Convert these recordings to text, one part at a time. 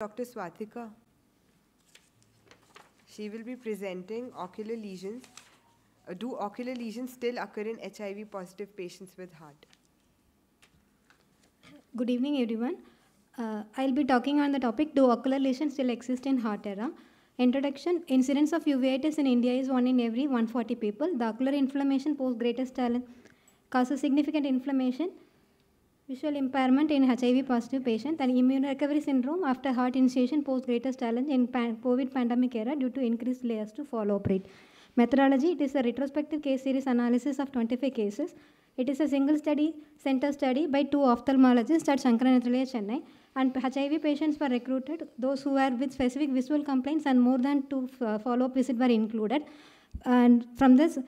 Dr. Swathika. She will be presenting ocular lesions. Do ocular lesions still occur in HIV positive patients with heart? Good evening, everyone. I'll be talking on the topic, do ocular lesions still exist in heart era? Introduction, incidence of uveitis in India is 1 in every 140 people. The ocular inflammation poses greatest challenge, causes significant inflammation, visual impairment in HIV positive patients, and immune recovery syndrome after heart initiation pose greatest challenge in COVID pandemic era due to increased layers to follow-up rate. Methodology, it is a retrospective case series analysis of 25 cases. It is a single study, center study by 2 ophthalmologists at Shankaranathalaya, Chennai, and HIV patients were recruited. Those who were with specific visual complaints and more than 2 follow-up visits were included. And from this,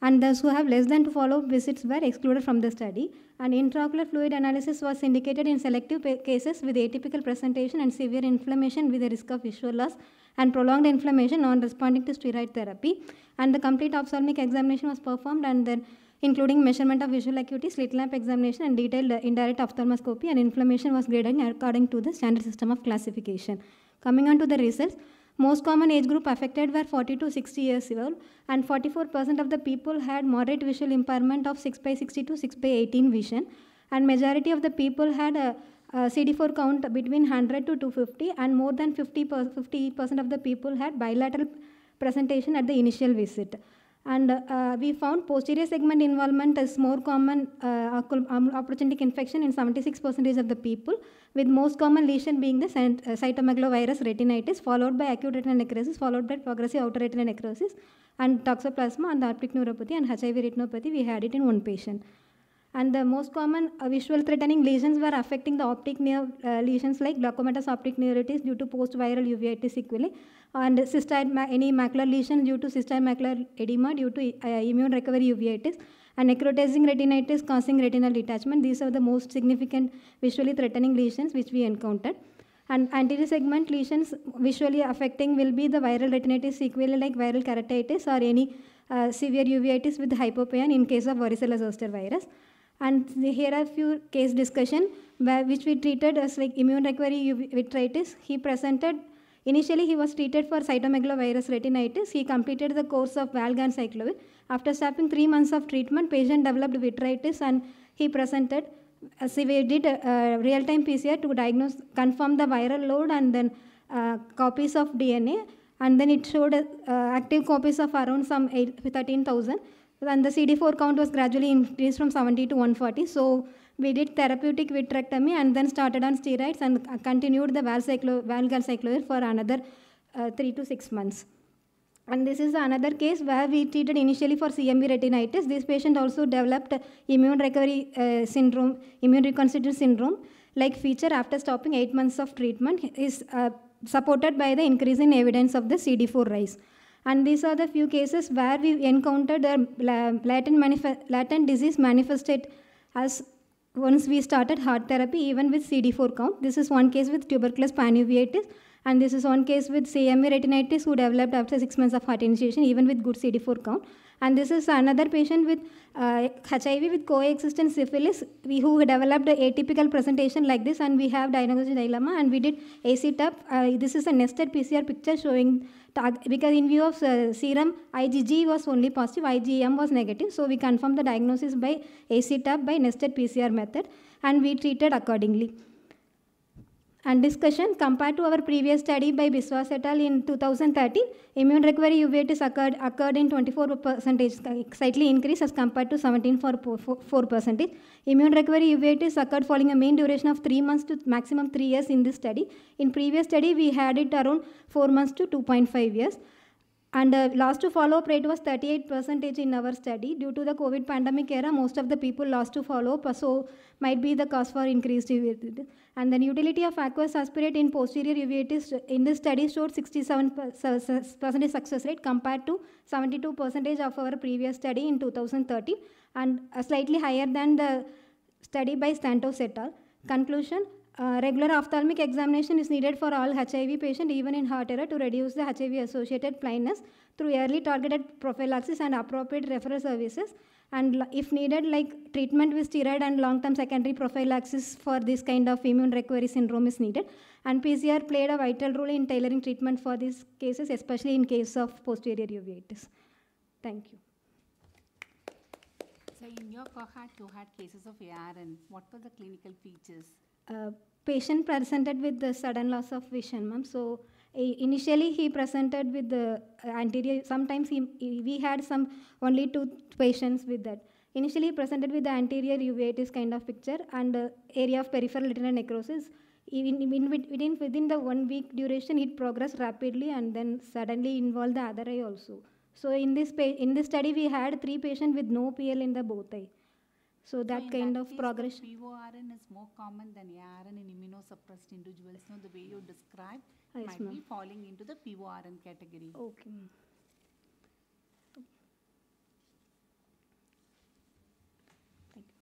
and those who have less than 2 follow-up visits were excluded from the study. And intraocular fluid analysis was indicated in selective cases with atypical presentation and severe inflammation with a risk of visual loss and prolonged inflammation non-responding to steroid therapy. And the complete ophthalmic examination was performed, and then including measurement of visual acuity, slit lamp examination, and detailed indirect ophthalmoscopy, and inflammation was graded according to the standard system of classification. Coming on to the results, most common age group affected were 40 to 60 years old, and 44% of the people had moderate visual impairment of 6 by 60 to 6 by 18 vision, and majority of the people had a CD4 count between 100 to 250, and more than 50% of the people had bilateral presentation at the initial visit. And we found posterior segment involvement is more common opportunistic infection in 76% of the people, with most common lesion being the cytomegalovirus retinitis, followed by acute retinal necrosis, followed by progressive outer retinal necrosis, and toxoplasma and the optic neuropathy and HIV retinopathy. We had it in one patient. And the most common visual threatening lesions were affecting the optic nerve lesions like glaucomatous optic neuritis due to post-viral uveitis sequelae, and cystoid any macular lesion due to cystoid macular edema due to immune recovery uveitis, and necrotizing retinitis causing retinal detachment. These are the most significant visually threatening lesions which we encountered. And anterior segment lesions visually affecting will be the viral retinitis sequelae like viral keratitis or any severe uveitis with hypopaean in case of varicella zoster virus. And here are a few case discussion which we treated as like immune recovery vitritis. He presented, initially he was treated for cytomegalovirus retinitis. He completed the course of valganciclovir. After stopping 3 months of treatment, patient developed vitritis and he presented. So we did real-time PCR to diagnose, confirm the viral load, and then copies of DNA. And then it showed active copies of around 13,000. And the CD4 count was gradually increased from 70 to 140. So we did therapeutic vitrectomy and then started on steroids and continued the valganciclovir for another 3 to 6 months. And this is another case where we treated initially for CMV retinitis. This patient also developed immune recovery syndrome, immune reconstitutive syndrome like feature after stopping 8 months of treatment, is supported by the increase in evidence of the CD4 rise. And these are the few cases where we encountered a latent disease manifested as once we started heart therapy, even with CD4 count. This is one case with tuberculous panuveitis, and this is one case with CMV retinitis who developed after 6 months of heart initiation, even with good CD4 count. And this is another patient with HIV with coexistent syphilis, who developed an atypical presentation like this, and we have diagnostic dilemma, and we did AC-TAP. This is a nested PCR picture showing, because in view of serum, IgG was only positive, IgM was negative, so we confirmed the diagnosis by AC-TAP by nested PCR method, and we treated accordingly. And discussion, compared to our previous study by Biswas et al. In 2013, immune recovery uveitis occurred in 24%, slightly increased as compared to 17.4%. Immune recovery uveitis occurred following a mean duration of 3 months to maximum 3 years in this study. In previous study, we had it around 4 months to 2.5 years. And lost to follow-up rate was 38% in our study. Due to the COVID pandemic era, most of the people lost to follow-up, so might be the cause for increased uveitis. And the utility of aqueous aspirate in posterior uveitis in this study showed 67% success rate compared to 72% of our previous study in 2013, and slightly higher than the study by Stantos et al. Conclusion, regular ophthalmic examination is needed for all HIV patients, even in heart era, to reduce the HIV-associated blindness through early targeted prophylaxis and appropriate referral services. And if needed, like treatment with steroid and long-term secondary prophylaxis for this kind of immune recovery syndrome is needed. And PCR played a vital role in tailoring treatment for these cases, especially in case of posterior uveitis. Thank you. So in your cohort, you had cases of ARN. What were the clinical features? Patient presented with the sudden loss of vision, ma'am. So initially he presented with the anterior. Sometimes we had some only 2 patients with that. Initially he presented with the anterior uveitis kind of picture and area of peripheral retinal necrosis. Within the 1 week duration, it progressed rapidly and then suddenly involved the other eye also. So in this study, we had 3 patients with no PL in the both eye. So that in kind that of case, progression. the PORN is more common than ARN in immunosuppressed individuals. No, the way you described Yes, might ma'am. be falling into the PORN category. Okay, ma'am.